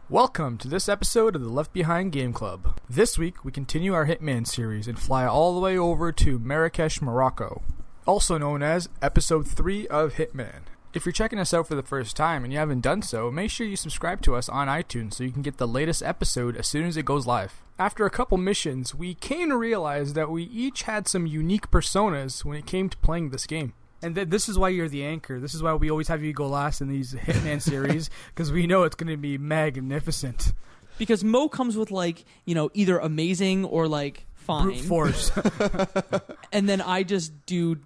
Welcome to this episode of the Left Behind Game Club. This week, we continue our Hitman series and fly all the way over to Marrakesh, Morocco, also known as Episode 3 of Hitman. If you're checking us out for the first time and you haven't done so, make sure you subscribe to us on iTunes so you can get the latest episode as soon as it goes live. After a couple missions, we came to realize that we each had some unique personas when it came to playing this game. And this is why you're the anchor. This is why we always have you go last in these Hitman series, because we know it's going to be magnificent. Because Mo comes with, either amazing or, fine. Brute force. And then I just do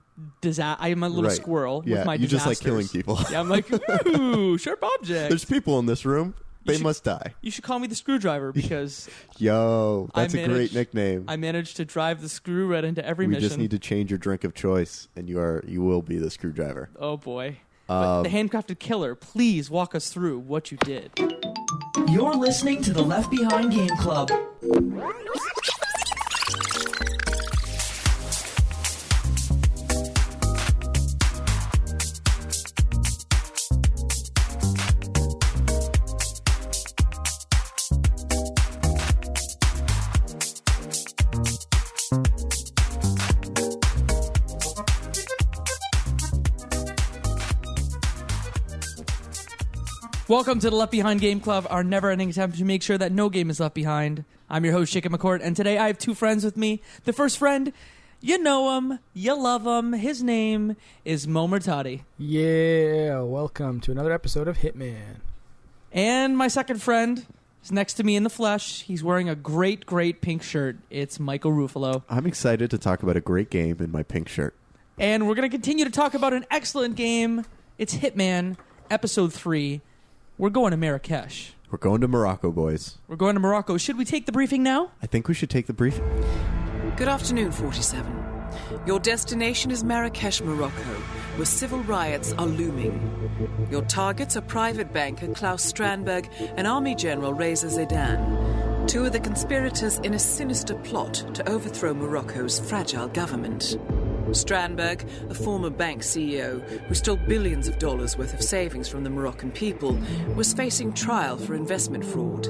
I'm a little squirrel with my disasters. You just like killing people. Yeah, I'm like, ooh, sharp objects. There's people in this room. They must die. You should call me the screwdriver because... Yo, that's a great nickname. I managed to drive the screw right into every mission. We just need to change your drink of choice, and you will be the screwdriver. Oh, boy. But the handcrafted killer, please walk us through what you did. You're listening to the Left Behind Game Club. Welcome to the Left Behind Game Club, our never-ending attempt to make sure that no game is left behind. I'm your host, McCourt, and today I have two friends with me. The first friend, you know him, you love him. His name is Murtadi. Yeah, welcome to another episode of Hitman. And my second friend is next to me in the flesh. He's wearing a great, great pink shirt. It's Michael Ruffolo. I'm excited to talk about a great game in my pink shirt. And we're going to continue to talk about an excellent game. It's Hitman, Episode 3. We're going to Marrakesh. We're going to Morocco, boys. We're going to Morocco. Should we take the briefing now? I think we should take the briefing. Good afternoon, 47. Your destination is Marrakesh, Morocco, where civil riots are looming. Your targets are private banker Klaus Strandberg and Army General Reza Zaidan, two of the conspirators in a sinister plot to overthrow Morocco's fragile government. Strandberg, a former bank CEO who stole billions of dollars worth of savings from the Moroccan people, was facing trial for investment fraud.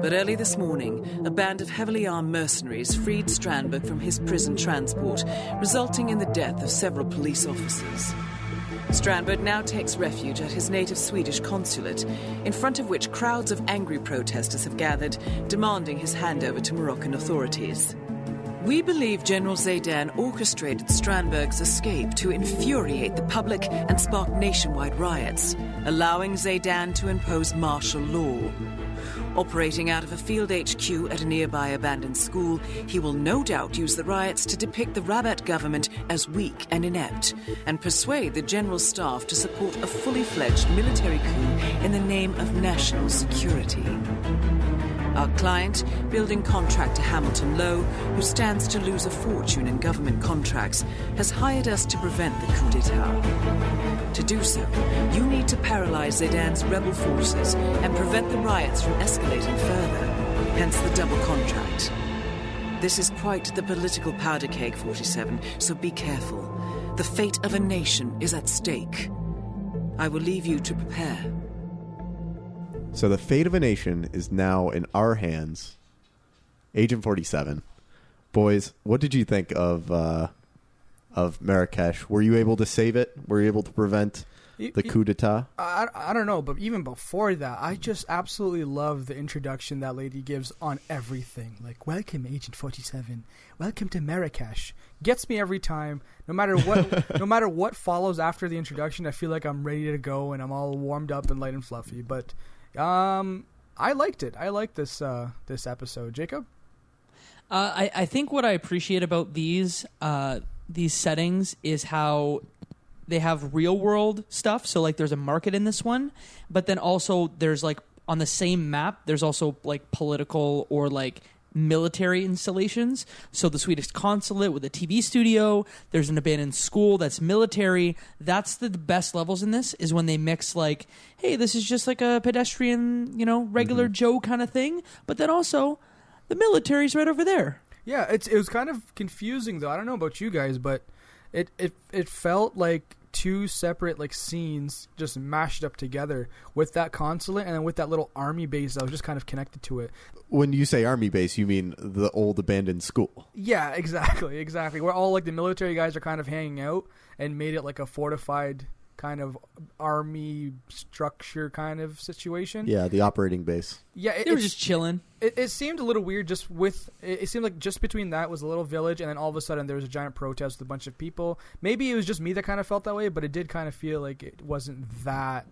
But early this morning, a band of heavily armed mercenaries freed Strandberg from his prison transport, resulting in the death of several police officers. Strandberg now takes refuge at his native Swedish consulate, in front of which crowds of angry protesters have gathered, demanding his handover to Moroccan authorities. We believe General Zaidan orchestrated Strandberg's escape to infuriate the public and spark nationwide riots, allowing Zaidan to impose martial law. Operating out of a field HQ at a nearby abandoned school, he will no doubt use the riots to depict the Rabat government as weak and inept, and persuade the general staff to support a fully fledged military coup in the name of national security. Our client, building contractor Hamilton Lowe, who stands to lose a fortune in government contracts, has hired us to prevent the coup d'etat. To do so, you need to paralyze Zaidan's rebel forces and prevent the riots from escalating further, hence the double contract. This is quite the political powder keg, 47, so be careful. The fate of a nation is at stake. I will leave you to prepare. So the fate of a nation is now in our hands. Agent 47. Boys, what did you think of Marrakesh? Were you able to save it? Were you able to prevent the coup d'etat? I don't know, but even before that, I just absolutely love the introduction that lady gives on everything. Like, welcome, Agent 47. Welcome to Marrakesh. Gets me every time. No matter what, no matter what follows after the introduction, I feel like I'm ready to go and I'm all warmed up and light and fluffy. But I liked it. I liked this episode. Jacob? I think what I appreciate about these settings is how they have real world stuff. So there's a market in this one, but then also there's on the same map, there's also political or military installations. So the Swedish consulate with a TV studio, there's an abandoned school that's military. That's the best levels in this, is when they mix hey, this is just a pedestrian, regular Joe kind of thing, but then also the military's right over there. Yeah, it was kind of confusing though. I don't know about you guys, but it felt like two separate like scenes just mashed up together with that consulate and then with that little army base that was just kind of connected to it. When you say army base, you mean the old abandoned school. Yeah, exactly. Where all like the military guys are kind of hanging out and made it like a fortified kind of army structure kind of situation. Yeah, the operating base. Yeah, they were just chilling. It seemed a little weird just with... It seemed like just between that was a little village, and then all of a sudden there was a giant protest with a bunch of people. Maybe it was just me that kind of felt that way, but it did kind of feel like it wasn't that...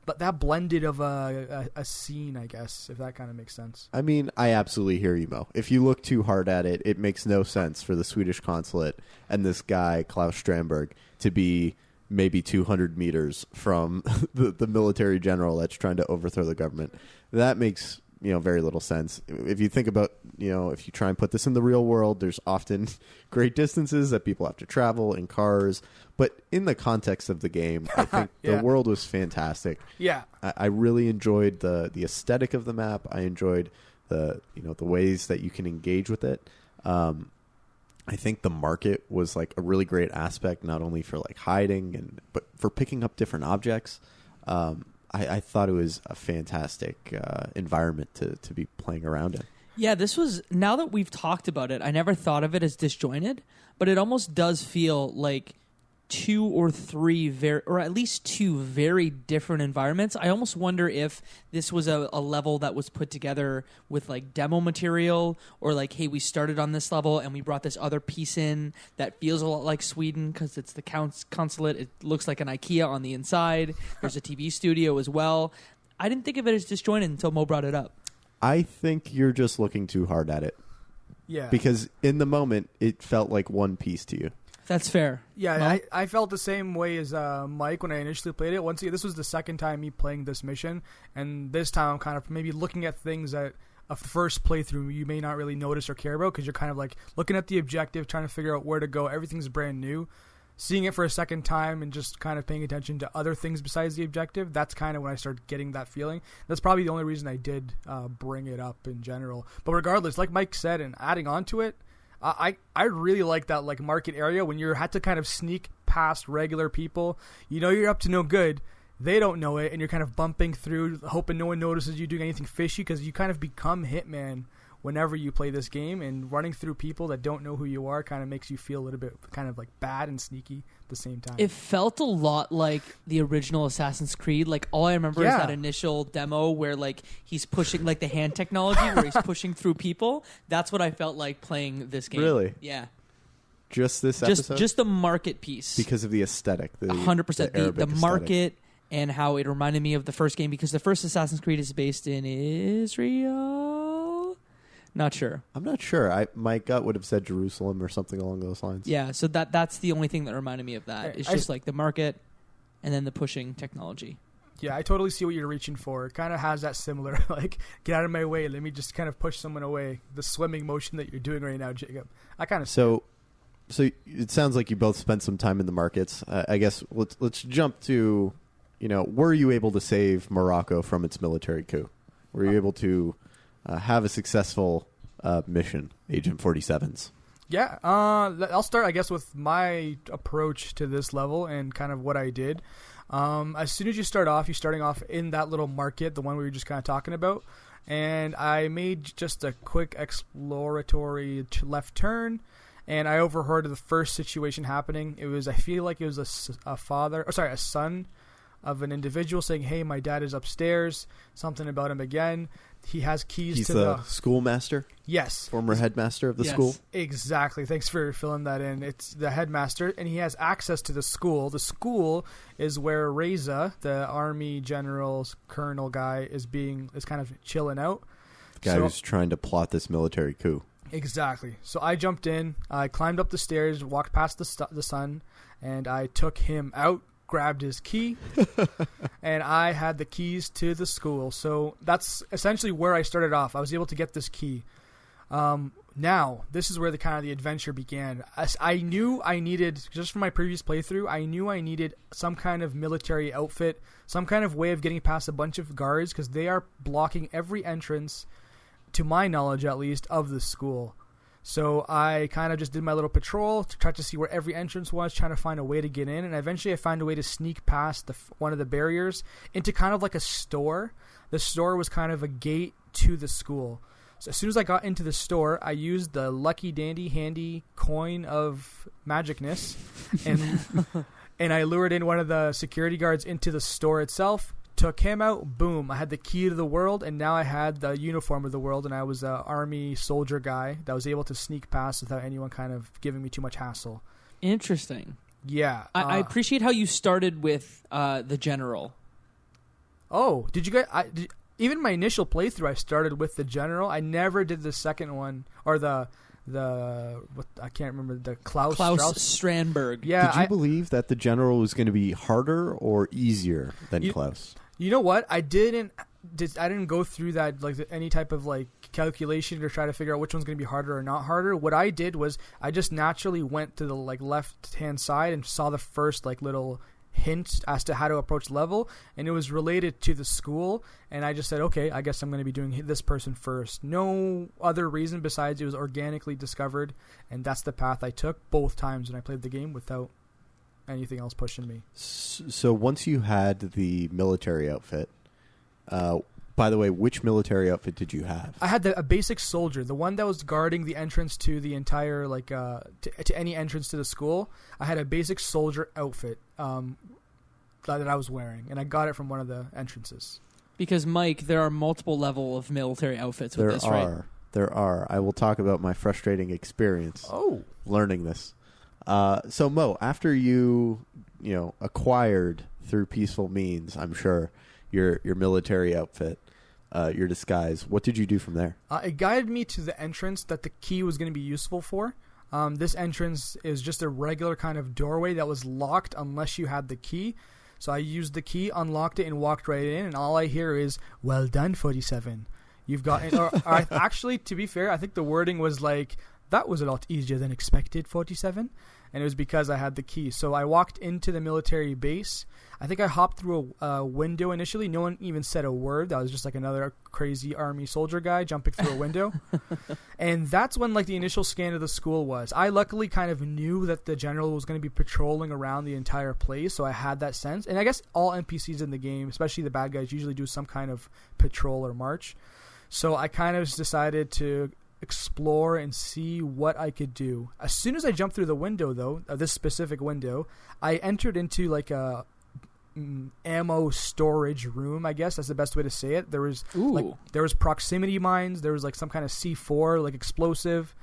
But that blended of a scene, I guess, if that kind of makes sense. I mean, I absolutely hear you, Mo. If you look too hard at it, it makes no sense for the Swedish consulate and this guy, Klaus Strandberg, to be maybe 200 meters from the military general that's trying to overthrow the government. That makes, very little sense. If you think about, if you try and put this in the real world, there's often great distances that people have to travel in cars. But in the context of the game, I think Yeah. the world was fantastic. Yeah. I really enjoyed the aesthetic of the map. I enjoyed the ways that you can engage with it. I think the market was like a really great aspect, not only for like hiding but for picking up different objects. I thought it was a fantastic environment to be playing around in. Yeah, this was, now that we've talked about it, I never thought of it as disjointed, but it almost does feel like two or three or at least two very different environments. I almost wonder if this was a level that was put together with like demo material, or like, hey, we started on this level and we brought this other piece in that feels a lot like Sweden because it's the consulate. It looks like an IKEA on the inside. There's a TV studio as well. I didn't think of it as disjointed until Mo brought it up. I think you're just looking too hard at it. Yeah. Because in the moment, it felt like one piece to you. That's fair. Yeah, Mo? I felt the same way as Mike when I initially played it. Once again, this was the second time me playing this mission, and this time I'm kind of maybe looking at things that a first playthrough you may not really notice or care about because you're kind of like looking at the objective, trying to figure out where to go. Everything's brand new. Seeing it for a second time and just kind of paying attention to other things besides the objective, that's kind of when I started getting that feeling. That's probably the only reason I did bring it up in general. But regardless, like Mike said, and adding on to it, I really like that like market area when you had to kind of sneak past regular people. You're up to no good. They don't know it, and you're kind of bumping through, hoping no one notices you doing anything fishy because you kind of become Hitman whenever you play this game, and running through people that don't know who you are kind of makes you feel a little bit kind of like bad and sneaky at the same time. It felt a lot like the original Assassin's Creed. Like, all I remember is that initial demo where like he's pushing like the hand technology where he's pushing through people. That's what I felt like playing this game. Really? Yeah. Just this episode? Just the market piece. Because of the aesthetic. 100%. The Arabic market and how it reminded me of the first game, because the first Assassin's Creed is based in Israel. Not sure. I'm not sure. My gut would have said Jerusalem or something along those lines. Yeah, so that's the only thing that reminded me of that. It's just like the market and then the pushing technology. Yeah, I totally see what you're reaching for. It kind of has that similar, like, get out of my way, let me just kind of push someone away. The swimming motion that you're doing right now, Jacob. I kind of So it sounds like you both spent some time in the markets. I guess let's jump to, were you able to save Morocco from its military coup? Were you able to have a successful mission, Agent 47's? Yeah, I'll start, I guess, with my approach to this level and kind of what I did. As soon as you start off, you're starting off in that little market, the one we were just kind of talking about, and I made just a quick exploratory left turn, and I overheard the first situation happening. I feel like it was a son of an individual saying, "Hey, my dad is upstairs." Something about him again. He has keys He's to the schoolmaster? Yes. Former headmaster of the school? Exactly. Thanks for filling that in. It's the headmaster, and he has access to the school. The school is where Reza, the army general's colonel guy, is kind of chilling out. The guy who's trying to plot this military coup. Exactly. So I jumped in. I climbed up the stairs, walked past the son, and I took him out. Grabbed his key, and I had the keys to the school. So that's essentially where I started off. I was able to get this key. Now, this is where the adventure began. I knew I needed, just from my previous playthrough, I knew I needed some kind of military outfit, some kind of way of getting past a bunch of guards, because they are blocking every entrance, to my knowledge at least, of the school. So I kind of just did my little patrol to try to see where every entrance was, trying to find a way to get in. And eventually I found a way to sneak past one of the barriers into kind of like a store. The store was kind of a gate to the school. So as soon as I got into the store, I used the lucky dandy handy coin of magicness and I lured in one of the security guards into the store itself. Took him out, boom, I had the key to the world, and now I had the uniform of the world, and I was an army soldier guy that was able to sneak past without anyone kind of giving me too much hassle. Interesting. Yeah. I appreciate how you started with the general. Oh, did you guys... even my initial playthrough, I started with the general. I never did the second one, or the what I can't remember, the Klaus Strandberg. Yeah. Did you believe that the general was going to be harder or easier than Klaus? You know what? I didn't go through that like any type of like calculation to try to figure out which one's going to be harder or not harder. What I did was I just naturally went to the like left hand side and saw the first like little hint as to how to approach level, and it was related to the school, and I just said, okay, I guess I'm going to be doing this person first. No other reason besides it was organically discovered, and that's the path I took both times when I played the game without anything else pushing me. So once you had the military outfit, by the way, which military outfit did you have? I had a basic soldier, the one that was guarding the entrance to the entire, like, to any entrance to the school. I had a basic soldier outfit that I was wearing, and I got it from one of the entrances. Because, Mike, there are multiple level of military outfits with this, right? There are. I will talk about my frustrating experience learning this. So, Mo, after you acquired through peaceful means, I'm sure, your military outfit, your disguise, what did you do from there? It guided me to the entrance that the key was going to be useful for. This entrance is just a regular kind of doorway that was locked unless you had the key. So I used the key, unlocked it, and walked right in, and all I hear is, well done, 47. You've got... actually, to be fair, I think the wording was like, that was a lot easier than expected, 47. And it was because I had the key. So I walked into the military base. I think I hopped through a window initially. No one even said a word. That was just like another crazy army soldier guy jumping through a window. And that's when like the initial scan of the school was. I luckily kind of knew that the general was going to be patrolling around the entire place, so I had that sense. And I guess all NPCs in the game, especially the bad guys, usually do some kind of patrol or march. So I kind of decided to explore and see what I could do. As soon as I jumped through the window, though, this specific window, I entered into like a ammo storage room. I guess that's the best way to say it. There was proximity mines. There was like some kind of C4, like explosive.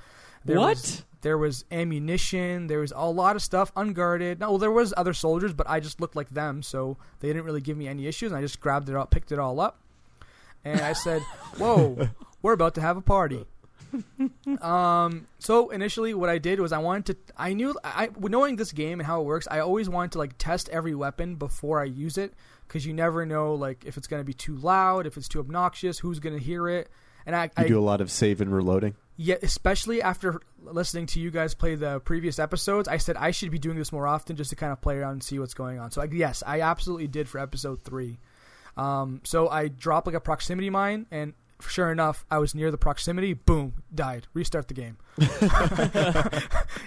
There was ammunition. There was a lot of stuff unguarded. No, there was other soldiers, but I just looked like them, so they didn't really give me any issues. And I just grabbed it up, picked it all up, and I said, "Whoa, we're about to have a party." So initially what I did was knowing this game and how it works, I always wanted to like test every weapon before I use it, because you never know like if it's going to be too loud, if it's too obnoxious, who's going to hear it. And I do a lot of save and reloading. Yeah, especially after listening to you guys play the previous episodes, I said I should be doing this more often just to kind of play around and see what's going on. So yes, I absolutely did for episode 3. So I dropped like a proximity mine, and sure enough, I was near the proximity. Boom, died. Restart the game.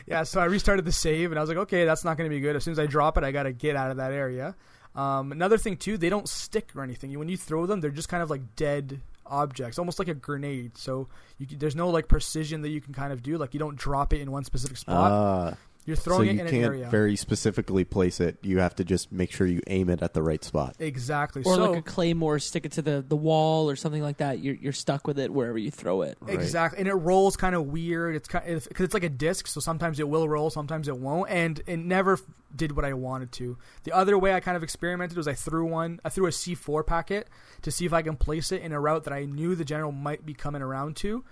Yeah, so I restarted the save, and I was like, okay, that's not going to be good. As soon as I drop it, I got to get out of that area. Another thing, too, they don't stick or anything. When you throw them, they're just kind of like dead objects, almost like a grenade. So there's no like precision that you can kind of do. Like you don't drop it in one specific spot. You're throwing it in an area. So you can't very specifically place it. You have to just make sure you aim it at the right spot. Exactly. Or like a claymore, stick it to the wall or something like that. You're stuck with it wherever you throw it. Right. Exactly. And it rolls kind of weird. It's because it's like a disc, so sometimes it will roll, sometimes it won't. And it never did what I wanted to. The other way I kind of experimented was I threw a C4 packet to see if I can place it in a route that I knew the general might be coming around to.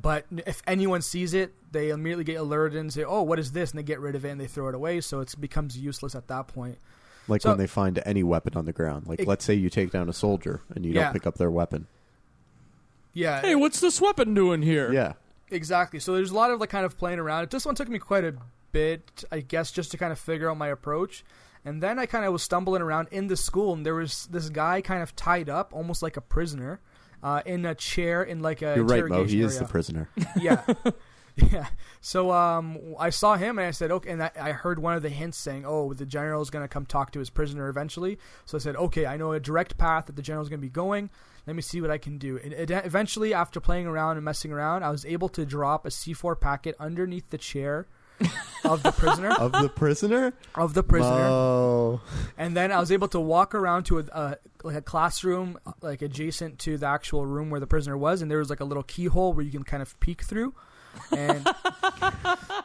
But if anyone sees it, they immediately get alerted and say, oh, what is this? And they get rid of it and they throw it away. So it becomes useless at that point. Like when they find any weapon on the ground. Like let's say you take down a soldier and you don't pick up their weapon. Yeah. Hey, what's this weapon doing here? Yeah. Exactly. So there's a lot of like kind of playing around. This one took me quite a bit, I guess, just to kind of figure out my approach. And then I kind of was stumbling around in the school, and there was this guy kind of tied up, almost like a prisoner. In a chair in like a You're right, Mo. interrogation He is area. the prisoner. Yeah. Yeah. So I saw him and I said, okay. And I heard one of the hints saying, oh, the general is going to come talk to his prisoner eventually. So I said, okay, I know a direct path that the general is going to be going. Let me see what I can do. And eventually, after playing around and messing around, I was able to drop a C4 packet underneath the chair of the prisoner. Of the prisoner? Of the prisoner. Oh. And then I was able to walk around to a classroom like adjacent to the actual room where the prisoner was, and there was like a little keyhole where you can kind of peek through. And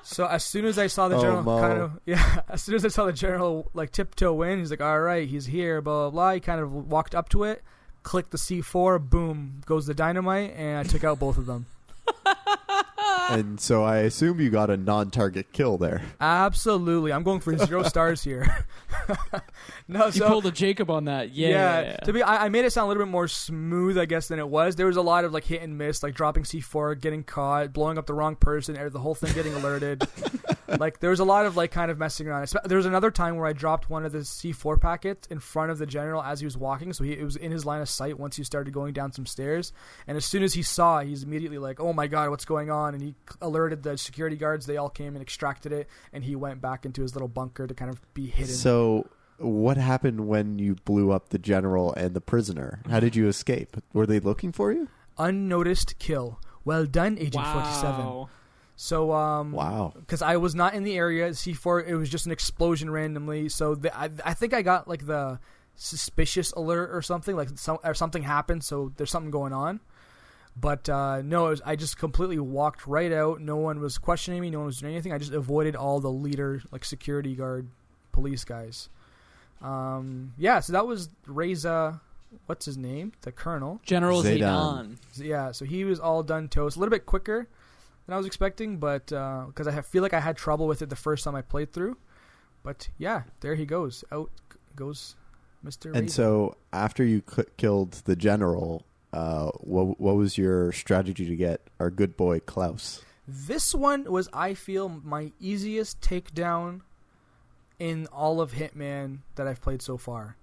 so as soon as I saw the general as soon as I saw the general like tiptoe in, he's like, all right, he's here, blah, blah, blah. He kind of walked up to it, clicked the C4, boom, goes the dynamite, and I took out both of them. And so I assume you got a non-target kill there. Absolutely. I'm going for 0 stars here. You pulled a Jacob on that. Yeah. I made it sound a little bit more smooth, I guess, than it was. There was a lot of like hit and miss, like dropping C4, getting caught, blowing up the wrong person, or the whole thing getting alerted. Like there was a lot of like kind of messing around. There was another time where I dropped one of the C4 packets in front of the general as he was walking, so it was in his line of sight once he started going down some stairs. And as soon as he saw, he's immediately like, "Oh my god, what's going on?" And he alerted the security guards. They all came and extracted it, and he went back into his little bunker to kind of be hidden. So what happened when you blew up the general and the prisoner? How did you escape? Were they looking for you? Unnoticed kill. Well done, Agent 47. So, wow. Because I was not in the area. C4, it was just an explosion randomly. So I think I got like the suspicious alert or something, like something happened. So there's something going on. But no, I just completely walked right out. No one was questioning me. No one was doing anything. I just avoided all the leader, like security guard, police guys. So that was Reza. What's his name? The colonel. General Zaydan. Yeah, so he was all done toast. A little bit quicker than I was expecting, but because I feel like I had trouble with it the first time I played through. But yeah, there he goes. Out goes Mr. And so after you killed the general, what was your strategy to get our good boy Klaus? This one was, I feel, my easiest takedown in all of Hitman that I've played so far.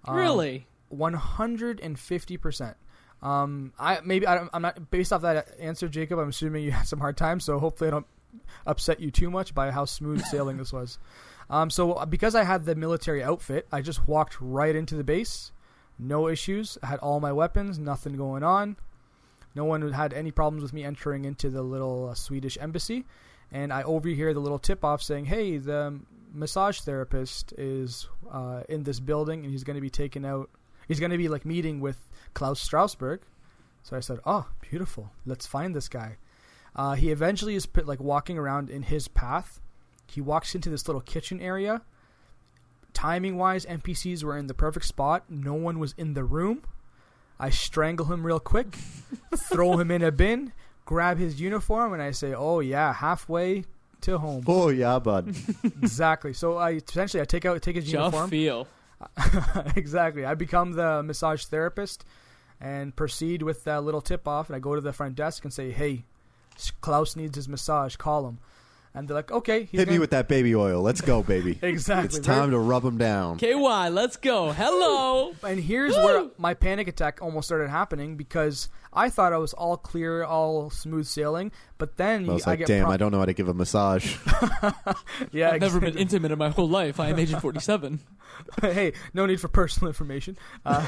Really? 150%. I'm not based off that answer, Jacob. I'm assuming you had some hard time, so hopefully I don't upset you too much by how smooth sailing this was. So because I had the military outfit, I just walked right into the base, no issues. I had all my weapons, nothing going on. No one had any problems with me entering into the little Swedish embassy, and I overhear the little tip-off saying, "Hey, the massage therapist is in this building, and he's going to be taken out. He's going to be like meeting with Klaus Strasberg." So I said, "Oh, beautiful. Let's find this guy." He eventually is like walking around in his path. He walks into this little kitchen area. Timing-wise, NPCs were in the perfect spot. No one was in the room. I strangle him real quick, throw him in a bin, grab his uniform, and I say, "Oh yeah, halfway to home." Oh yeah, bud. Exactly. So I take his uniform. Feel. Exactly. I become the massage therapist and proceed with that little tip off. And I go to the front desk and say, "Hey, Klaus needs his massage. Call him." And they're like, "Okay." Hit me with that baby oil. Let's go, baby. Exactly. It's time to rub him down. KY, let's go. Hello. And here's where my panic attack almost started happening, because I thought I was all clear, all smooth sailing. But then I was like, damn, I don't know how to give a massage. Yeah, I've never been intimate in my whole life. I am Agent 47. Hey, no need for personal information. So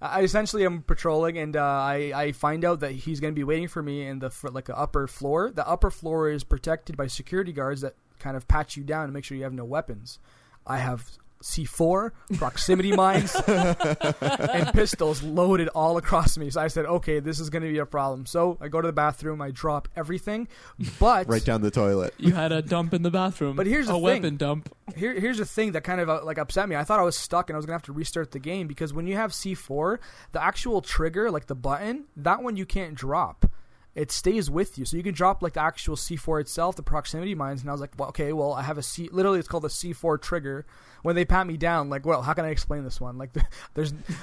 I essentially am patrolling, and I find out that he's going to be waiting for me in the upper floor. The upper floor is protected by security guards that kind of pat you down to make sure you have no weapons. I have C4, proximity mines, and pistols loaded all across me. So I said, okay, this is going to be a problem. So I go to the bathroom, I drop everything, but right down the toilet. You had a dump in the bathroom. But here's the thing. Weapon dump. Here's the thing that kind of upset me. I thought I was stuck and I was going to have to restart the game, because when you have C4, the actual trigger, like the button, that one you can't drop. It stays with you. So you can drop like the actual C4 itself, the proximity mines. And I was like, well, okay, well, I have literally it's called a C4 trigger. When they pat me down, like, well, how can I explain this one? Like,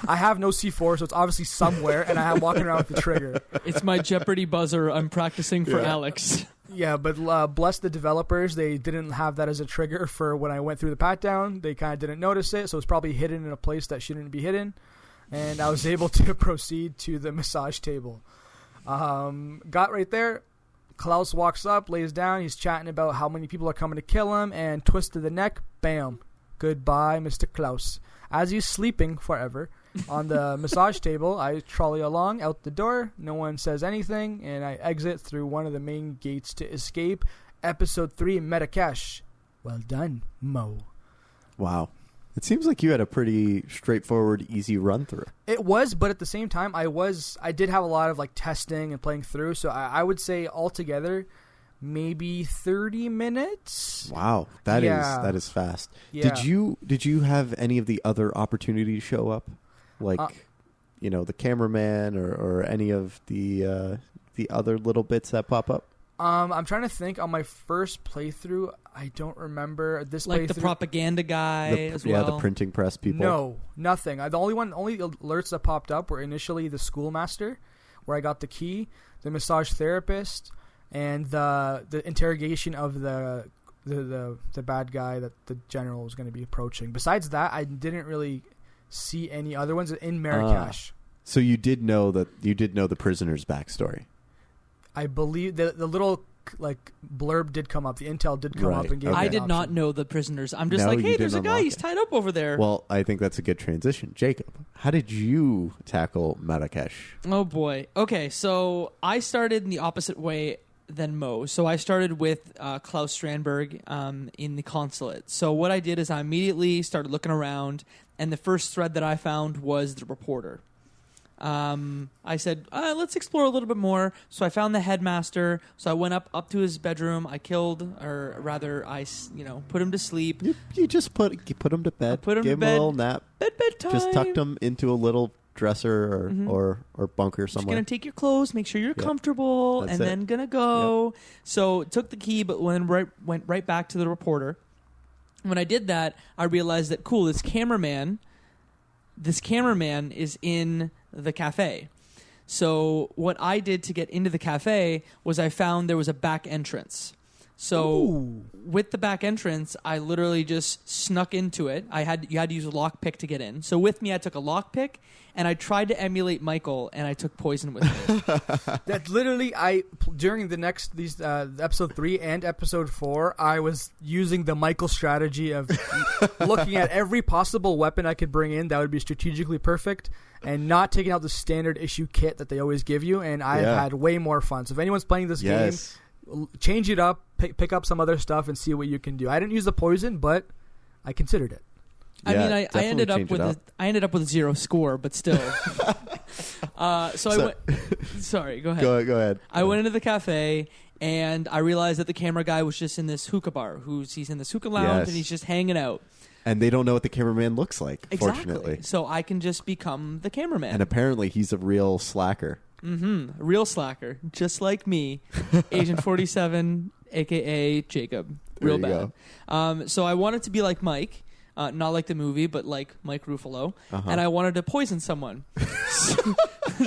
I have no C4, so it's obviously somewhere, and I'm walking around with the trigger. It's my Jeopardy buzzer I'm practicing for Alex. Yeah, but bless the developers, they didn't have that as a trigger for when I went through the pat down. They kind of didn't notice it, so it's probably hidden in a place that shouldn't be hidden. And I was able to proceed to the massage table. Got right there. Klaus walks up, lays down. He's chatting about how many people are coming to kill him, and twist to the neck. Bam. Goodbye, Mr. Klaus. As he's sleeping forever on the massage table, I trolley along out the door. No one says anything, and I exit through one of the main gates to escape. Episode 3, Marrakesh. Well done, Mo. Wow. It seems like you had a pretty straightforward, easy run through. It was, but at the same time, I did have a lot of like testing and playing through, so I would say altogether maybe 30 minutes. Wow, that is fast. Yeah. Did you have any of the other opportunities show up, like the cameraman or any of the other little bits that pop up? I'm trying to think. On my first playthrough, I don't remember this. Like playthrough. the propaganda guy as well. Yeah, the printing press people. No, nothing. The only alerts that popped up were initially the schoolmaster, where I got the key, the massage therapist, and the interrogation of the bad guy that the general was going to be approaching. Besides that, I didn't really see any other ones in Marrakesh. So you did know the prisoner's backstory. I believe the little like blurb did come up. The intel did come up and gave. I me an did not option. know the prisoners. I'm just No, like, you hey, there's a didn't guy. unlock He's it. tied up over there. Well, I think that's a good transition. Jacob, how did you tackle Marrakesh? Oh boy. Okay, so I started in the opposite way than Mo. So I started with Klaus Strandberg in the consulate. So what I did is I immediately started looking around, and the first thread that I found was the reporter. I said, let's explore a little bit more. So I found the headmaster. So I went up to his bedroom. I killed, or rather, I put him to sleep. You just put him to bed. Put him Give to him bed. a little nap. Bedtime. Just tucked him into a little dresser or bunker Just somewhere. gonna take your clothes, make sure you're comfortable, That's and it. then gonna go. Yep. So took the key, but went right back to the reporter. When I did that, I realized that this cameraman is in the cafe. So what I did to get into the cafe was I found there was a back entrance. So with the back entrance, I literally just snuck into it. You had to use a lockpick to get in. So with me, I took a lockpick, and I tried to emulate Michael, and I took poison with me. That literally, during these episode 3 and episode 4, I was using the Michael strategy of looking at every possible weapon I could bring in that would be strategically perfect, and not taking out the standard issue kit that they always give you. And I've had way more fun. So if anyone's playing this game, change it up, pick up some other stuff, and see what you can do. I didn't use the poison, but I considered it. I ended up with 0 score, but still. I went. Sorry, go ahead. Go ahead. I went into the cafe, and I realized that the camera guy was just in this hookah bar. He's in this hookah lounge, and he's just hanging out. And they don't know what the cameraman looks like. Exactly. Fortunately, so I can just become the cameraman. And apparently, he's a real slacker. Mm-hmm. Real slacker, just like me, Agent 47, aka Jacob. Real bad. So I wanted to be like Mike. Not like the movie, but like Mike Ruffolo. And I wanted to poison someone.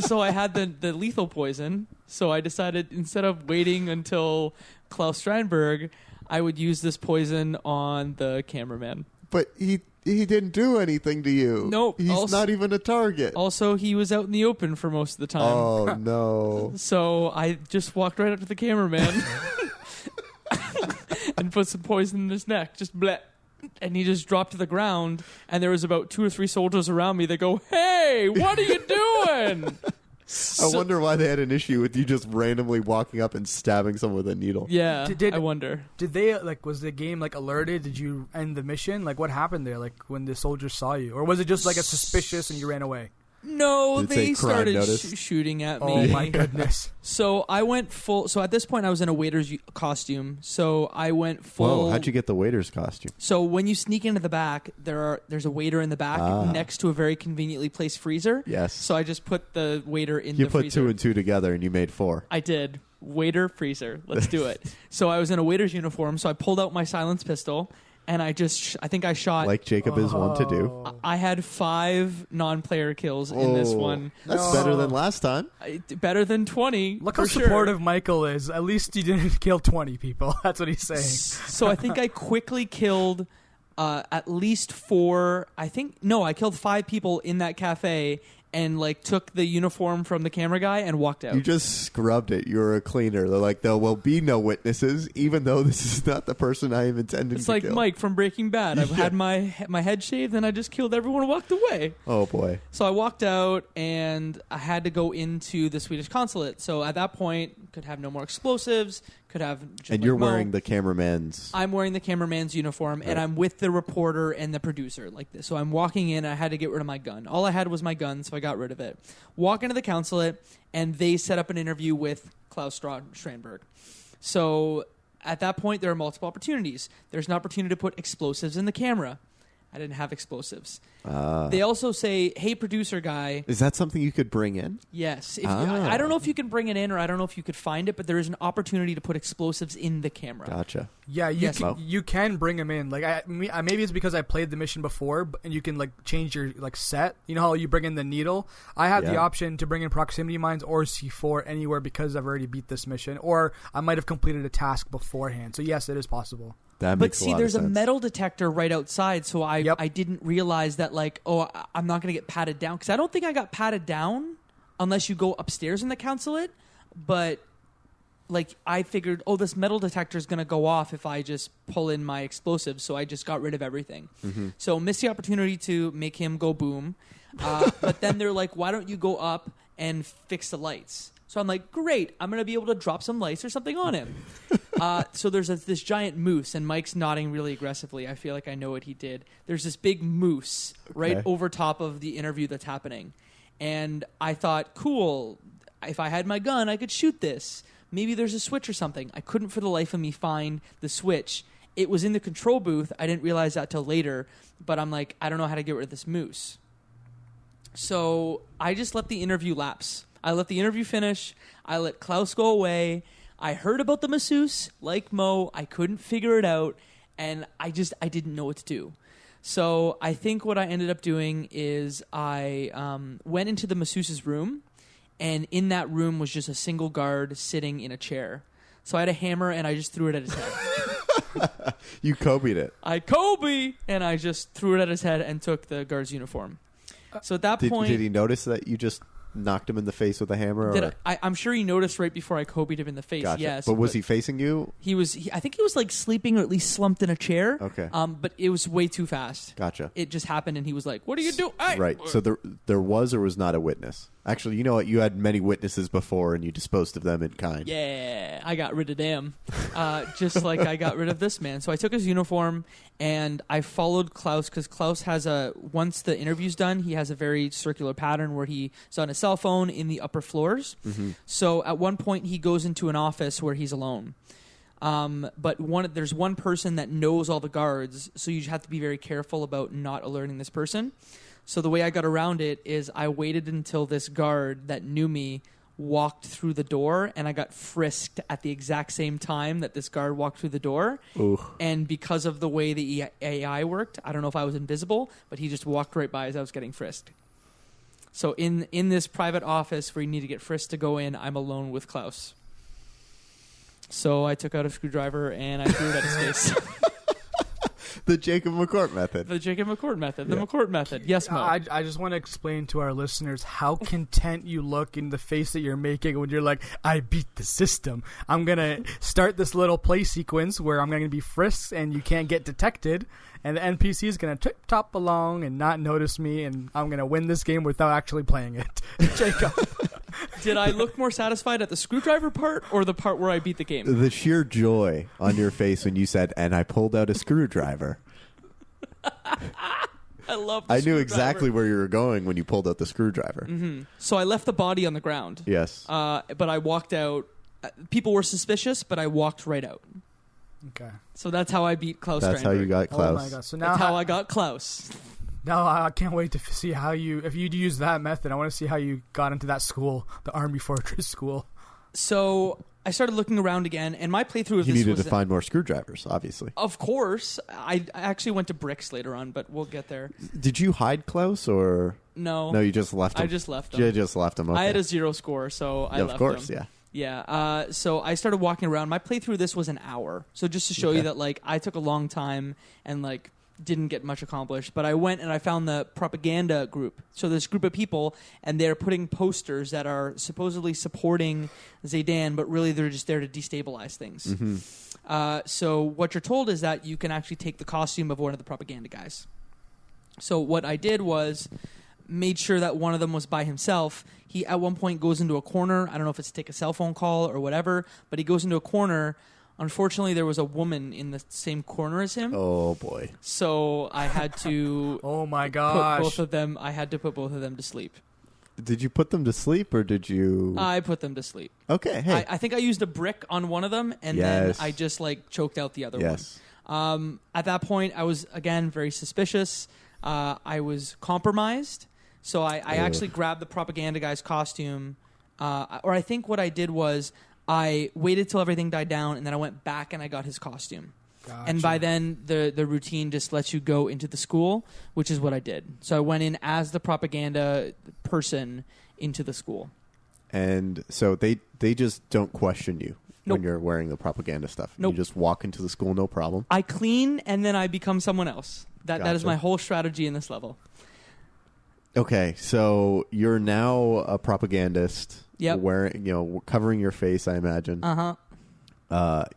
So I had the lethal poison. So I decided, instead of waiting until Klaus Strandberg, I would use this poison on the cameraman. But he didn't do anything to you. Nope. He's not even a target. Also, he was out in the open for most of the time. Oh, no. So I just walked right up to the cameraman and put some poison in his neck. Just bleh. And he just dropped to the ground, and there was about 2 or 3 soldiers around me that go, "Hey, what are you doing?" I wonder why they had an issue with you just randomly walking up and stabbing someone with a needle. Yeah, I wonder. Did they, was the game, alerted? Did you end the mission? What happened there, when the soldiers saw you? Or was it just, a suspicious and you ran away? No, Did it they say crime started notice? shooting at me. Oh, my goodness. So I went full... So at this point, I was in a waiter's costume. So I went full... Whoa, how'd you get the waiter's costume? So when you sneak into the back, there's a waiter in the back next to a very conveniently placed freezer. Yes. So I just put the waiter in the freezer. You put 2 and 2 together and you made 4. I did. Waiter, freezer. Let's do it. So I was in a waiter's uniform, so I pulled out my silenced pistol, and I think I shot... Like Jacob is one to do. I had 5 non-player kills in this one. That's better than last time. Better than 20. Look how supportive Michael is. At least you didn't kill 20 people. That's what he's saying. So I think I quickly killed at least 4. I killed 5 people in that cafe, and like took the uniform from the camera guy and walked out. You just scrubbed it. You're a cleaner. They're like, there will be no witnesses, even though this is not the person I am intending It's to like kill. Mike from Breaking Bad. I've had my head shaved, and I just killed everyone and walked away. Oh, boy. So I walked out, and I had to go into the Swedish consulate. So at that point, could have no more explosives, could have... just And like you're Mo. wearing the cameraman's... I'm wearing the cameraman's uniform, Right. and I'm with the reporter and the producer like this. So I'm walking in, I had to get rid of my gun. All I had was my gun, so I got rid of it. Walk into the consulate, and they set up an interview with Klaus Strandberg. So at that point, there are multiple opportunities. There's an opportunity to put explosives in the camera. I didn't have explosives. They also say, hey, producer guy. Is that something you could bring in? Yes. I don't know if you can bring it in, or I don't know if you could find it, but there is an opportunity to put explosives in the camera. Gotcha. Yeah, Yes, you can bring them in. Like maybe it's because I played the mission before, and you can like change your like set. You know how you bring in the needle? I have the option to bring in proximity mines or C4 anywhere because I've already beat this mission, or I might have completed a task beforehand. So yes, it is possible. That But makes a see, lot there's of a sense. metal detector right outside, so I didn't realize that, like, I'm not going to get patted down. Because I don't think I got patted down unless you go upstairs in the consulate. But, like, I figured, this metal detector is going to go off if I just pull in my explosives, so I just got rid of everything. Mm-hmm. So missed the opportunity to make him go boom. But then they're like, why don't you go up and fix the lights? So I'm like, great, I'm going to be able to drop some lights or something on him. So there's this giant moose, and Mike's nodding really aggressively. I feel like I know what he did. There's this big moose right over top of the interview that's happening. And I thought, cool, if I had my gun, I could shoot this. Maybe there's a switch or something. I couldn't for the life of me find the switch. It was in the control booth. I didn't realize that till later. But I'm like, I don't know how to get rid of this moose. So I just let the interview lapse. I let the interview finish. I let Klaus go away. I heard about the masseuse, like Mo. I couldn't figure it out, and I didn't know what to do. So I think what I ended up doing is I went into the masseuse's room, and in that room was just a single guard sitting in a chair. So I had a hammer, and I just threw it at his head. You Kobe'd it. I Kobe, and I just threw it at his head and took the guard's uniform. So at that point... Did he notice that you just knocked him in the face with a hammer? Or? I'm sure he noticed right before I Kobe'd him in the face. Gotcha. Yes, but was he facing you? I think he was like sleeping or at least slumped in a chair. Okay. But it was way too fast. Gotcha. It just happened, and he was like, "What are you doing?" Right. So there was or was not a witness. Actually, you know what? You had many witnesses before, and you disposed of them in kind. Yeah, I got rid of them, just like I got rid of this man. So I took his uniform, and I followed Klaus, because Klaus has once the interview's done, he has a very circular pattern where he's on his cell phone in the upper floors. Mm-hmm. So at one point, he goes into an office where he's alone. But there's one person that knows all the guards, so you have to be very careful about not alerting this person. So the way I got around it is I waited until this guard that knew me walked through the door, and I got frisked at the exact same time that this guard walked through the door. Ooh. And because of the way the AI worked, I don't know if I was invisible, but he just walked right by as I was getting frisked. So in this private office where you need to get frisked to go in, I'm alone with Klaus. So I took out a screwdriver and I threw it at his face. The Jacob McCourt method. The Jacob McCourt method. The McCourt method. Yes, Mo. I just want to explain to our listeners how content you look in the face that you're making when you're like, I beat the system. I'm going to start this little play sequence where I'm going to be frisked and you can't get detected. And the NPC is going to tip-top along and not notice me. And I'm going to win this game without actually playing it. Jacob. Did I look more satisfied at the screwdriver part or the part where I beat the game? The sheer joy on your face when you said, and I pulled out a screwdriver. I love the I knew screwdriver. exactly where you were going when you pulled out the screwdriver. Mm-hmm. So I left the body on the ground. Yes. But I walked out. People were suspicious, but I walked right out. Okay. So that's how I beat Klaus That's how Strandberg. you got Oh Klaus. my God. So That's how I got Klaus. Now I can't wait to see how if you use that method, I want to see how you got into that school, the Army Fortress school. So I started looking around again, and my playthrough of You this needed was... to find more screwdrivers, obviously. Of course. I actually went to bricks later on, but we'll get there. Did you hide Klaus, or... No. No, you just left him? I just left him. You just left him, okay. I had a 0 score, so I left of course, him. yeah. Yeah. So I started walking around. My playthrough of this was an hour. So just to show you that, like, I took a long time, and, like, didn't get much accomplished. But I went and I found the propaganda group. So this group of people, and they're putting posters that are supposedly supporting Zaydan, but really they're just there to destabilize things. So what you're told is that you can actually take the costume of one of the propaganda guys. So what I did was made sure that one of them was by himself. He at one point goes into a corner. I don't know if it's to take a cell phone call or whatever, but he goes into a corner. Unfortunately, there was a woman in the same corner as him. Oh boy! So I had to. Oh my Put gosh! both of them. I had to put both of them to sleep. Did you put them to sleep or did you? I put them to sleep. Okay. Hey. I think I used a brick on one of them, and Yes. then I just like choked out the other Yes. one. At that point, I was again very suspicious. I was compromised, so I actually grabbed the propaganda guy's costume, or I think what I did was I waited till everything died down, and then I went back and I got his costume. Gotcha. And by then, the routine just lets you go into the school, which is what I did. So I went in as the propaganda person into the school. And so they just don't question you Nope. when you're wearing the propaganda stuff. Nope. You just walk into the school, no problem. I clean, and then I become someone else. That is Gotcha. my whole strategy in this level. Okay, so you're now a propagandist. Yep. Wearing, covering your face, I imagine.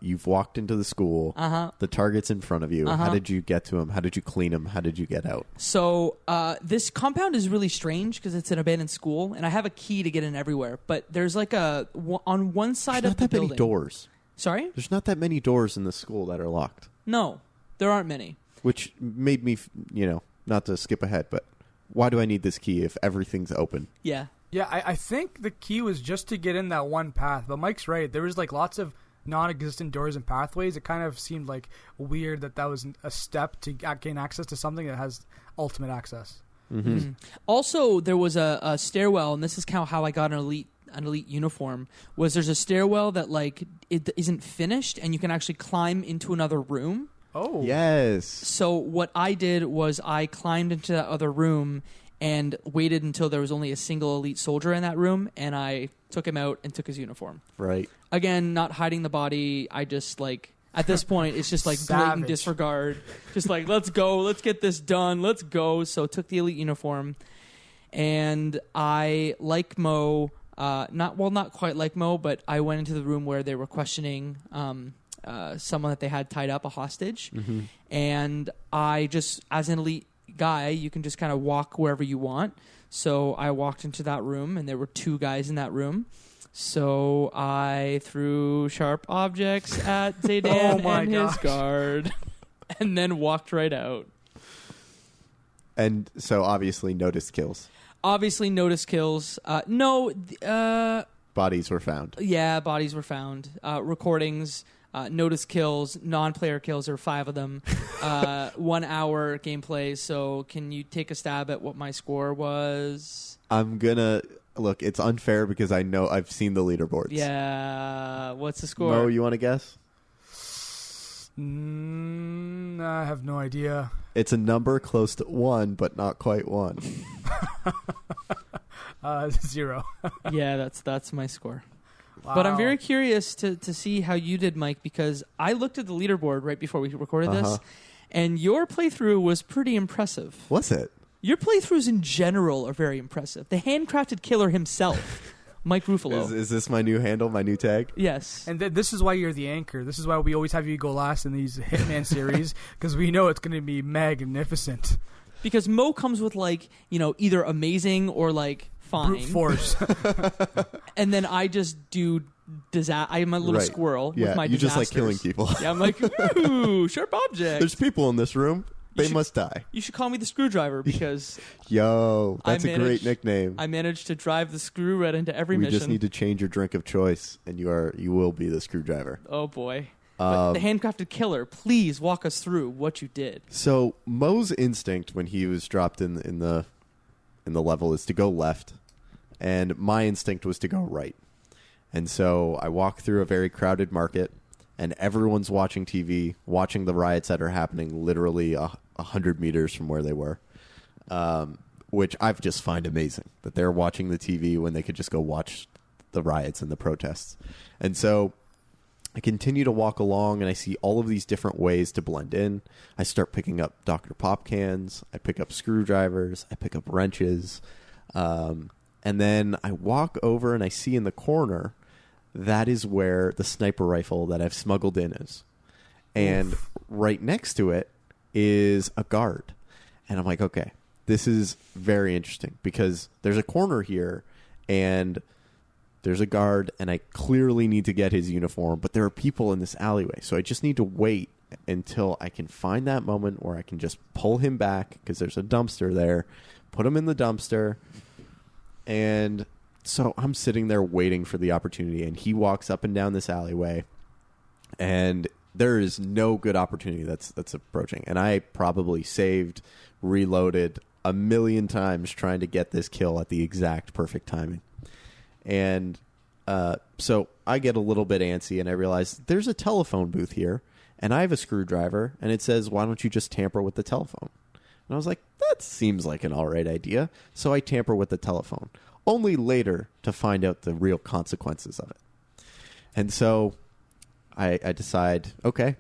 You've walked into the school. The target's in front of you. How did you get to him? How did you clean him? How did you get out? So this compound is really strange because it's an abandoned school, and I have a key to get in everywhere. But there's like on one side There's of not the that many building. doors. Sorry? There's not that many doors in the school that are locked. No, there aren't many. Which made me, not to skip ahead, but why do I need this key if everything's open? Yeah. Yeah, I think the key was just to get in that one path. But Mike's right. There was like lots of non-existent doors and pathways. It kind of seemed like weird that was a step to gain access to something that has ultimate access. Mm-hmm. Also, there was a stairwell, and this is how I got an elite uniform. Was there's a stairwell that like it isn't finished, and you can actually climb into another room. Oh, Yes. So what I did was I climbed into that other room and waited until there was only a single elite soldier in that room, and I took him out and took his uniform. Right. Again, not hiding the body. I just like at this point it's just like blatant Savage. disregard. Just like let's go, let's get this done, let's go. So took the elite uniform, and I like Mo. Not quite like Mo, but I went into the room where they were questioning someone that they had tied up, a hostage, and I just as an elite guy, you can just kind of walk wherever you want. So I walked into that room, and there were two guys in that room. So I threw sharp objects at Zaydan and his guard, and then walked right out. And so obviously noticed kills. Obviously, notice kills. Bodies were found. Yeah, bodies were found. Recordings. Notice kills, non-player kills, are 5 of them. 1 hour gameplay. So can you take a stab at what my score was? I'm gonna look. It's unfair because I know I've seen the leaderboards. Yeah. What's the score? Mo, you want to guess? I have no idea. It's a number close to 1, but not quite 1. 0. Yeah, that's my score. Wow. But I'm very curious to see how you did, Mike, because I looked at the leaderboard right before we recorded this, and your playthrough was pretty impressive. Was it? Your playthroughs in general are very impressive. The handcrafted killer himself, Mike Ruffolo. Is this my new handle, my new tag? Yes. And this is why you're the anchor. This is why we always have you go last in these Hitman series, because we know it's going to be magnificent. Because Mo comes with, like, either amazing or, like, fine. Brute force. And then I just do I'm a little Right. squirrel Yeah, with my you just like disasters. killing people. Yeah, I'm like, ooh, sharp object. There's people in this room. They should- must die. You should call me the screwdriver because Yo, that's a great managed- nickname. I managed to drive the screw right into every We mission. just need to change your drink of choice, and you will be the screwdriver. Oh boy. But the handcrafted killer, please walk us through what you did. So Mo's instinct when he was dropped in the level is to go left, and my instinct was to go right. And so I walk through a very crowded market, and everyone's watching TV, watching the riots that are happening literally 100 meters from where they were, which I just find amazing, that they're watching the TV when they could just go watch the riots and the protests. And so I continue to walk along, and I see all of these different ways to blend in. I start picking up Dr. Pop cans. I pick up screwdrivers. I pick up wrenches. And then I walk over, and I see in the corner, that is where the sniper rifle that I've smuggled in is. And right next to it is a guard. And I'm like, okay, this is very interesting because there's a corner here, and there's a guard, and I clearly need to get his uniform, but there are people in this alleyway. So I just need to wait until I can find that moment where I can just pull him back because there's a dumpster there, put him in the dumpster. And so I'm sitting there waiting for the opportunity, and he walks up and down this alleyway, and there is no good opportunity that's approaching. And I probably saved, reloaded a million times trying to get this kill at the exact perfect timing. And so I get a little bit antsy, and I realize there's a telephone booth here, and I have a screwdriver, and it says, why don't you just tamper with the telephone? And I was like, that seems like an all right idea. So I tamper with the telephone, only later to find out the real consequences of it. And so I decide, okay,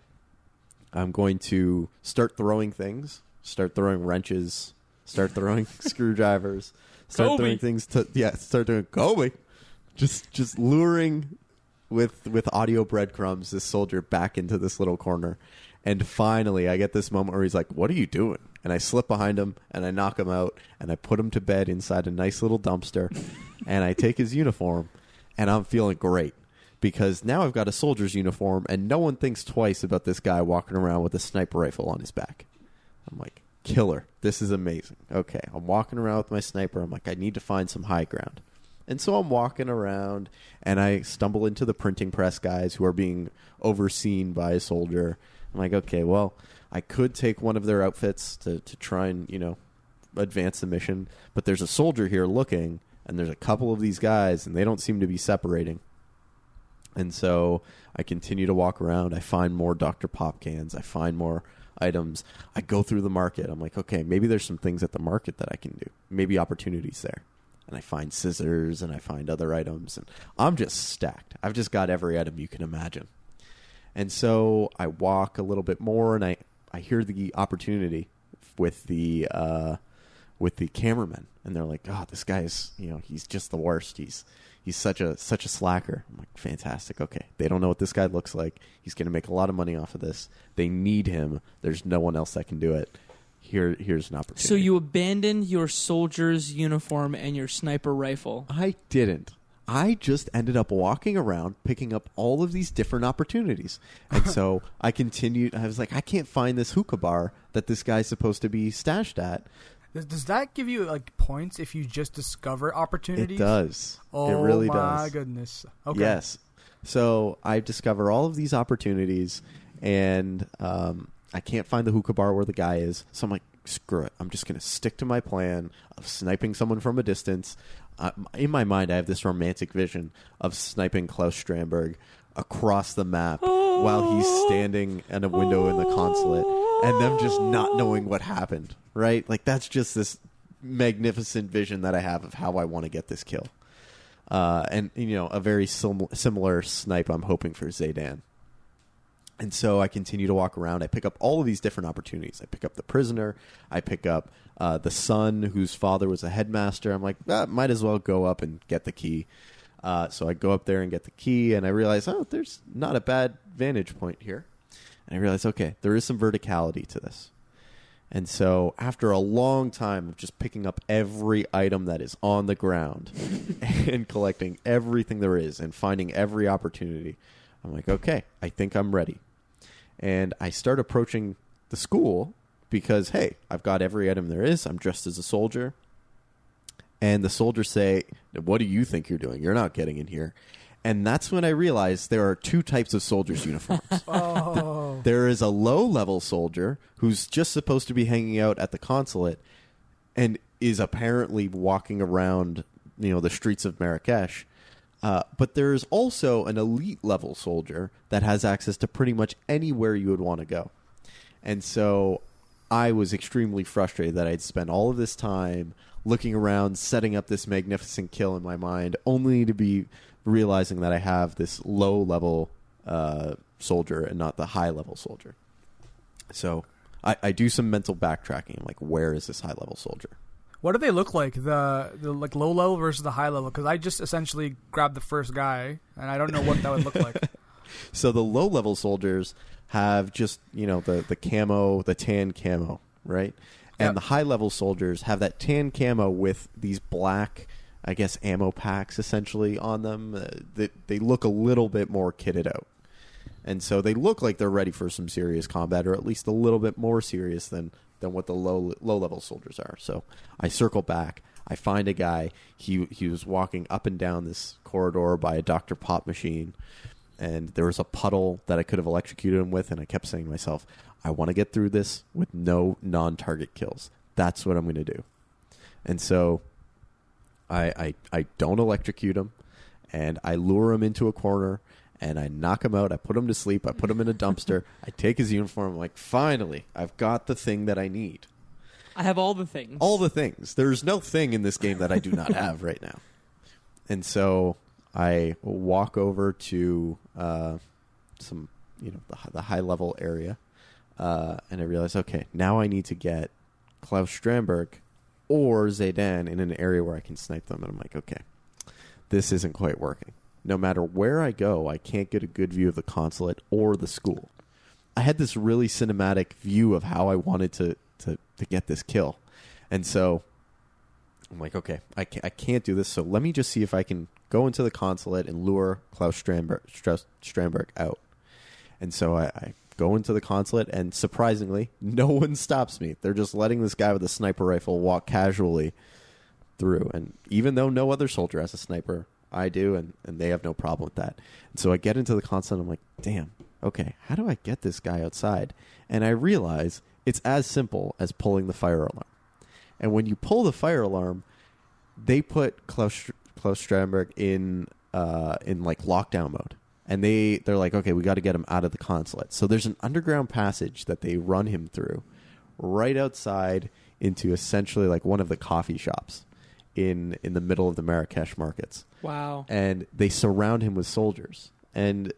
I'm going to start throwing things, start throwing wrenches, start throwing screwdrivers, start throwing things start doing Kobe. Just luring with audio breadcrumbs this soldier back into this little corner. And finally, I get this moment where he's like, what are you doing? And I slip behind him, and I knock him out, and I put him to bed inside a nice little dumpster. And I take his uniform, and I'm feeling great. Because now I've got a soldier's uniform, and no one thinks twice about this guy walking around with a sniper rifle on his back. I'm like, killer. This is amazing. Okay, I'm walking around with my sniper. I'm like, I need to find some high ground. And so I'm walking around, and I stumble into the printing press guys who are being overseen by a soldier. I'm like, okay, well, I could take one of their outfits to try and, advance the mission. But there's a soldier here looking, and there's a couple of these guys, and they don't seem to be separating. And so I continue to walk around. I find more Dr. Pop cans. I find more items. I go through the market. I'm like, okay, maybe there's some things at the market that I can do. Maybe opportunities there. And I find scissors, and I find other items, and I'm just stacked. I've just got every item you can imagine. And so I walk a little bit more, and I hear the opportunity with the cameramen, and they're like, "Oh, this guy's he's just the worst. He's such a slacker." I'm like, fantastic. Okay, they don't know what this guy looks like. He's going to make a lot of money off of this. They need him. There's no one else that can do it. Here's an opportunity. So you abandoned your soldier's uniform and your sniper rifle. I didn't. I just ended up walking around picking up all of these different opportunities. And so I continued. I was like, I can't find this hookah bar that this guy's supposed to be stashed at. Does that give you points if you just discover opportunities? It does. Oh, it really does. Oh my goodness. Okay. Yes. So I discover all of these opportunities, and I can't find the hookah bar where the guy is. So I'm like, screw it. I'm just going to stick to my plan of sniping someone from a distance. In my mind, I have this romantic vision of sniping Klaus Strandberg across the map while he's standing in a window in the consulate, and them just not knowing what happened, right? Like, that's just this magnificent vision that I have of how I want to get this kill. And, a very similar snipe I'm hoping for Zaydan. And so I continue to walk around. I pick up all of these different opportunities. I pick up the prisoner. I pick up the son whose father was a headmaster. I'm like, might as well go up and get the key. So I go up there and get the key, and I realize, there's not a bad vantage point here. And I realize, okay, there is some verticality to this. And so after a long time of just picking up every item that is on the ground and collecting everything there is and finding every opportunity, I'm like, okay, I think I'm ready. And I start approaching the school because, hey, I've got every item there is. I'm dressed as a soldier. And the soldiers say, what do you think you're doing? You're not getting in here. And that's when I realized there are two types of soldiers' uniforms. There is a low-level soldier who's just supposed to be hanging out at the consulate and is apparently walking around, the streets of Marrakesh. But there is also an elite-level soldier that has access to pretty much anywhere you would want to go. And so I was extremely frustrated that I'd spent all of this time looking around, setting up this magnificent kill in my mind, only to be realizing that I have this low-level soldier and not the high-level soldier. So I do some mental backtracking. I'm like, where is this high-level soldier? What do they look like? The like low level versus the high level? Because I just essentially grabbed the first guy, and I don't know what that would look like. So the low level soldiers have just the camo, the tan camo, right? And the high level soldiers have that tan camo with these black, I guess, ammo packs essentially on them. They look a little bit more kitted out, and so they look like they're ready for some serious combat, or at least a little bit more serious than what the low level soldiers are. So I circle back. I find a guy. He was walking up and down this corridor by a Dr. Pop machine, and there was a puddle that I could have electrocuted him with, and I kept saying to myself, I want to get through this with no non-target kills. That's what I'm going to do. And so I don't electrocute him, and I lure him into a corner, and I knock him out. I put him to sleep. I put him in a dumpster. I take his uniform. I'm like, finally, I've got the thing that I need. I have all the things. All the things. There's no thing in this game that I do not have right now. And so I walk over to some, the high-level area, and I realize, okay, now I need to get Klaus Strandberg or Zaydan in an area where I can snipe them. And I'm like, okay, this isn't quite working. No matter where I go, I can't get a good view of the consulate or the school. I had this really cinematic view of how I wanted to get this kill. And so I'm like, okay, I can't do this, so let me just see if I can go into the consulate and lure Klaus Strandberg out. And so I go into the consulate, and surprisingly, no one stops me. They're just letting this guy with a sniper rifle walk casually through. And even though no other soldier has a sniper, I do, and they have no problem with that. And so I get into the consulate, and I'm like, damn, okay, how do I get this guy outside? And I realize it's as simple as pulling the fire alarm. And when you pull the fire alarm, they put Klaus Strandberg in like lockdown mode. And they're like, okay, we got to get him out of the consulate. So there's an underground passage that they run him through right outside into essentially like one of the coffee shops in the middle of the Marrakesh markets. Wow. And they surround him with soldiers. And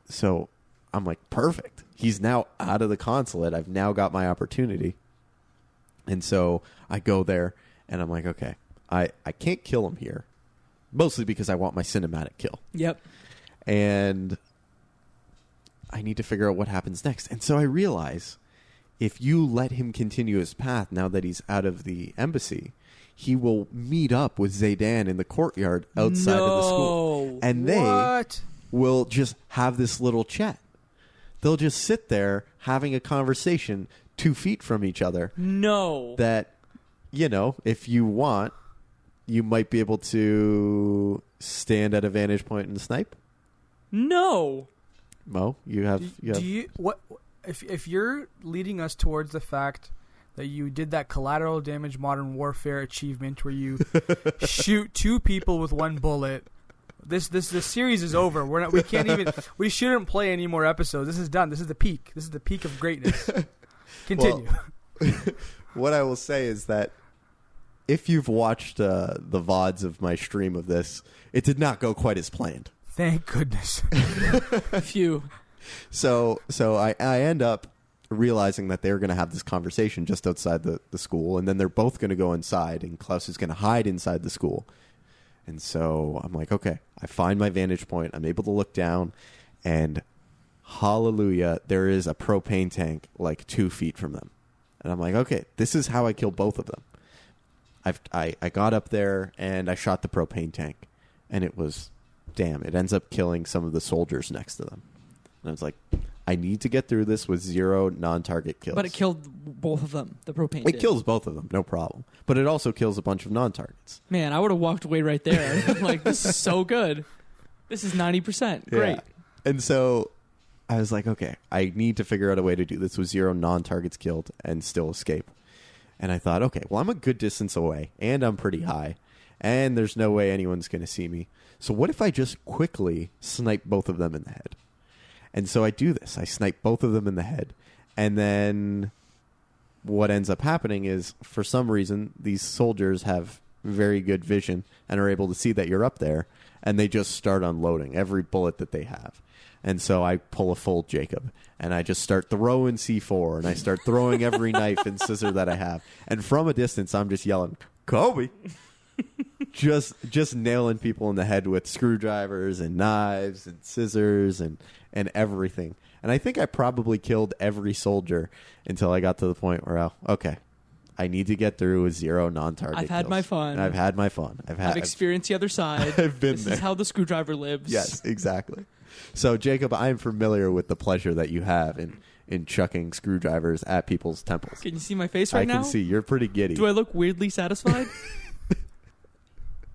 so I'm like, perfect. He's now out of the consulate. I've now got my opportunity. And so I go there, and I'm like, okay, I can't kill him here, mostly because I want my cinematic kill. Yep. And I need to figure out what happens next. And so I realize if you let him continue his path now that he's out of the embassy, he will meet up with Zaydan in the courtyard outside of the school. And they will just have this little chat. They'll just sit there having a conversation 2 feet from each other. No. That, if you want, you might be able to stand at a vantage point and snipe. No. Mo, you have. If you're leading us towards the fact that you did that collateral damage modern warfare achievement where you shoot 2 people with 1 bullet, this series is over. We shouldn't play any more episodes. This is done. This is the peak. This is the peak of greatness. Continue. Well, what I will say is that if you've watched the VODs of my stream of this, it did not go quite as planned. Thank goodness. Phew. So I end up realizing that they're going to have this conversation just outside the school, and then they're both going to go inside, and Klaus is going to hide inside the school. And so I'm like, okay, I find my vantage point. I'm able to look down, and hallelujah, there is a propane tank like 2 feet from them. And I'm like, okay, this is how I kill both of them. I got up there, and I shot the propane tank, and it was... damn, it ends up killing some of the soldiers next to them. And I was like, I need to get through this with 0 non-target kills. But it killed both of them, the propane It kills both of them, no problem. But it also kills a bunch of non-targets. Man, I would have walked away right there. I'm like, this is so good. This is 90%. Great. Yeah. And so I was like, okay, I need to figure out a way to do this with 0 non-targets killed and still escape. And I thought, okay, well, I'm a good distance away, and I'm pretty high, and there's no way anyone's going to see me. So what if I just quickly snipe both of them in the head? And so I do this. I snipe both of them in the head. And then what ends up happening is, for some reason, these soldiers have very good vision and are able to see that you're up there, and they just start unloading every bullet that they have. And so I pull a full Jacob, and I just start throwing C4, and I start throwing every knife and scissor that I have. And from a distance, I'm just yelling, Kobe! just nailing people in the head with screwdrivers and knives and scissors and everything. And I think I probably killed every soldier until I got to the point where, okay, I need to get through with 0 non-target I've had kills. my fun. I've had my fun. I've experienced the other side. I've been This there. is how the screwdriver lives. Yes, exactly. So, Jacob, I am familiar with the pleasure that you have in chucking screwdrivers at people's temples. Can you see my face right now? I can see. You're pretty giddy. Do I look weirdly satisfied?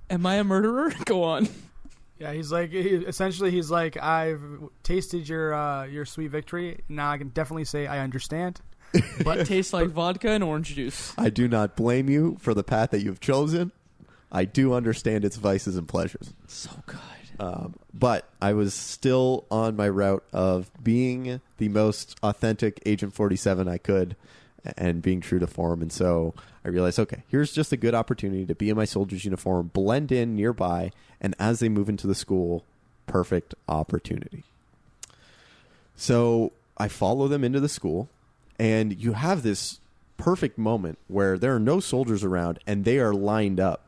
Am I a murderer? Go on. Yeah, he's like, I've tasted your sweet victory. Now I can definitely say I understand. But it tastes like vodka and orange juice. I do not blame you for the path that you've chosen. I do understand its vices and pleasures. So good. But I was still on my route of being the most authentic Agent 47 I could and being true to form. And so I realized, okay, here's just a good opportunity to be in my soldier's uniform, blend in nearby, and as they move into the school, perfect opportunity. So I follow them into the school, and you have this perfect moment where there are no soldiers around, and they are lined up.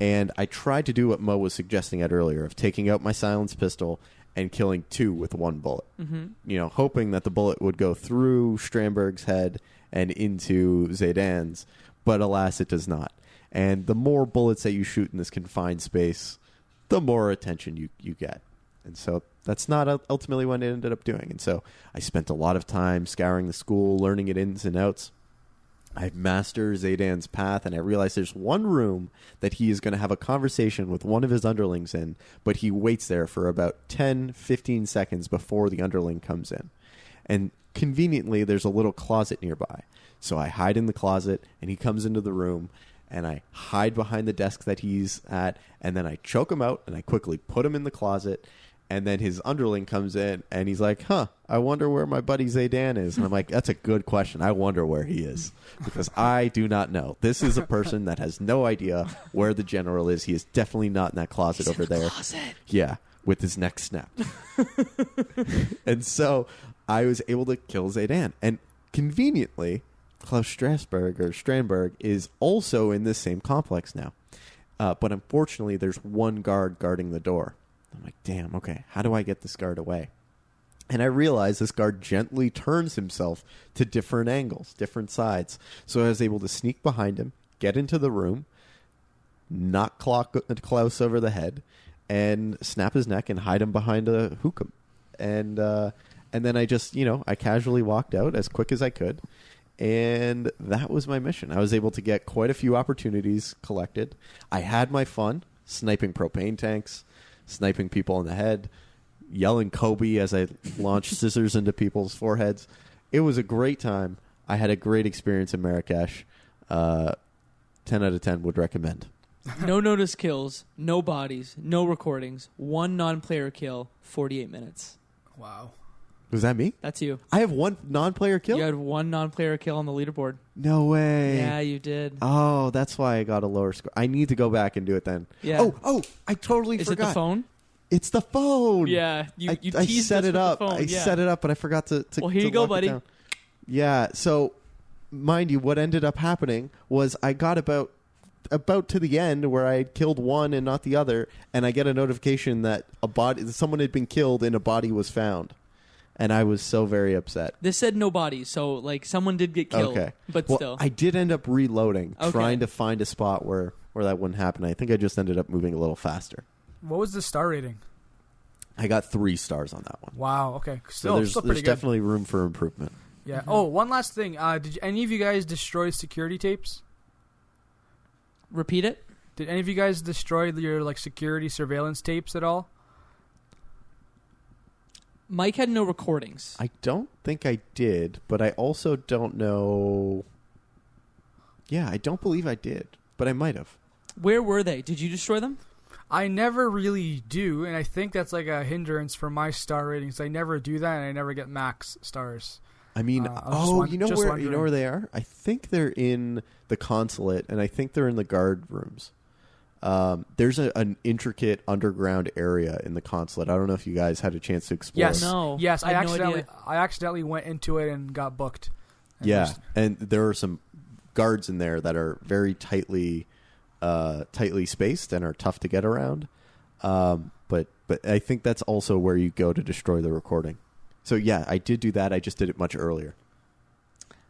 And I tried to do what Mo was suggesting earlier of taking out my silenced pistol and killing 2 with 1 bullet. Mm-hmm. Hoping that the bullet would go through Strandberg's head and into Zaydan's, but alas, it does not. And the more bullets that you shoot in this confined space, the more attention you get. And so that's not ultimately what I ended up doing. And so I spent a lot of time scouring the school, learning it ins and outs. I master Zaydan's path, and I realize there's one room that he is going to have a conversation with one of his underlings in, but he waits there for about 10, 15 seconds before the underling comes in. And conveniently, there's a little closet nearby. So I hide in the closet, and he comes into the room, and I hide behind the desk that he's at, and then I choke him out, and I quickly put him in the closet. And then his underling comes in, and he's like, I wonder where my buddy Zaydan is. And I'm like, that's a good question. I wonder where he is, because I do not know. This is a person that has no idea where the general is. He is definitely not in that closet over there. Yeah, with his neck snapped. And so I was able to kill Zaydan. And conveniently, Klaus Strandberg is also in this same complex now. But unfortunately, there's one guard guarding the door. I'm like, damn, okay, how do I get this guard away? And I realize this guard gently turns himself to different angles, different sides. So I was able to sneak behind him, get into the room, knock Klaus over the head, and snap his neck and hide him behind a hookah. And then I just, I casually walked out as quick as I could. And that was my mission. I was able to get quite a few opportunities collected. I had my fun sniping propane tanks, sniping people in the head, yelling Kobe as I launched scissors into people's foreheads. It was a great time. I had a great experience in Marrakesh. 10 out of 10 would recommend. No notice kills, no bodies, no recordings, 1 non-player kill, 48 minutes. Wow. Was that me? That's you. I have 1 non-player kill? You had 1 non-player kill on the leaderboard. No way. Yeah, you did. Oh, that's why I got a lower score. I need to go back and do it then. Yeah. Oh, I totally Is forgot. it the phone? It's the phone. Yeah. You I teased set us it with up. the phone. I set it up, but I forgot to Well, here you go, lock it buddy. down. Yeah. So, mind you, what ended up happening was I got about to the end where I had killed one and not the other, and I get a notification that someone had been killed and a body was found. And I was so very upset. This said no bodies, so someone did get killed. Okay. But well, still. I did end up reloading, Okay. trying to find a spot where that wouldn't happen. I think I just ended up moving a little faster. What was the star rating? I got 3 stars on that one. Wow. Okay. So there's pretty good. definitely room for improvement. Yeah. Mm-hmm. Oh, one last thing. Did any of you guys destroy security tapes? Repeat it? Did any of you guys destroy your security surveillance tapes at all? Mike had no recordings. I don't think I did, but I also don't know. Yeah, I don't believe I did, but I might have. Where were they? Did you destroy them? I never really do, and I think that's a hindrance for my star ratings. I never do that, and I never get max stars. I mean, you know where they are? I think they're in the consulate, and I think they're in the guard rooms. There's an intricate underground area in the consulate. I don't know if you guys had a chance to explore. Yes, it. No, yes. I had no idea. I accidentally went into it and got booked. And there are some guards in there that are very tightly spaced and are tough to get around. But I think that's also where you go to destroy the recording. So yeah, I did do that. I just did it much earlier.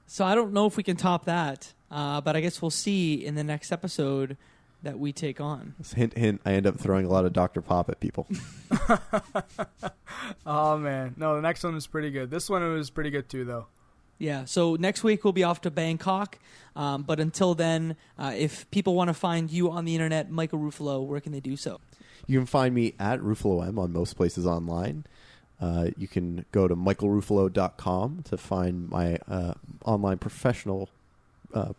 So I don't know if we can top that, but I guess we'll see in the next episode that we take on. Hint, hint. I end up throwing a lot of Dr. Pop at people. Oh man, no, the next one was pretty good. This one was pretty good too, though. Yeah, so next week we'll be off to Bangkok. But until then, if people want to find you on the internet, Michael Ruffolo, where can they do so? You can find me at RuffaloM on most places online. You can go to michaelruffalo.com to find my online professional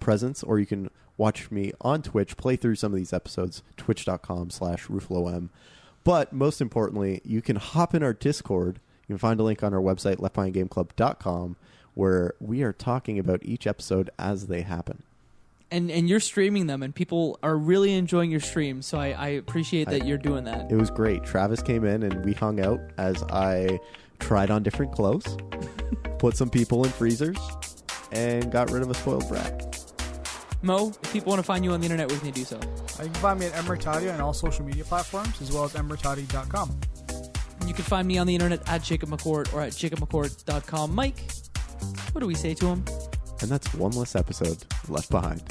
presence, or you can watch me on Twitch, play through some of these episodes, twitch.com/RuffaloM. But most importantly, you can hop in our Discord. You can find a link on our website, leftbehindgameclub.com, where we are talking about each episode as they happen. And you're streaming them, and people are really enjoying your streams, so I appreciate that you're doing that. It was great. Travis came in, and we hung out as I tried on different clothes, put some people in freezers, and got rid of a spoiled brat. Mo, if people want to find you on the internet, where can they do so? You can find me at Murtadi on all social media platforms, as well as murtadi.com. You can find me on the internet at Jacob McCourt or at jacobmccourt.com. Mike, what do we say to him? And that's one less episode left behind.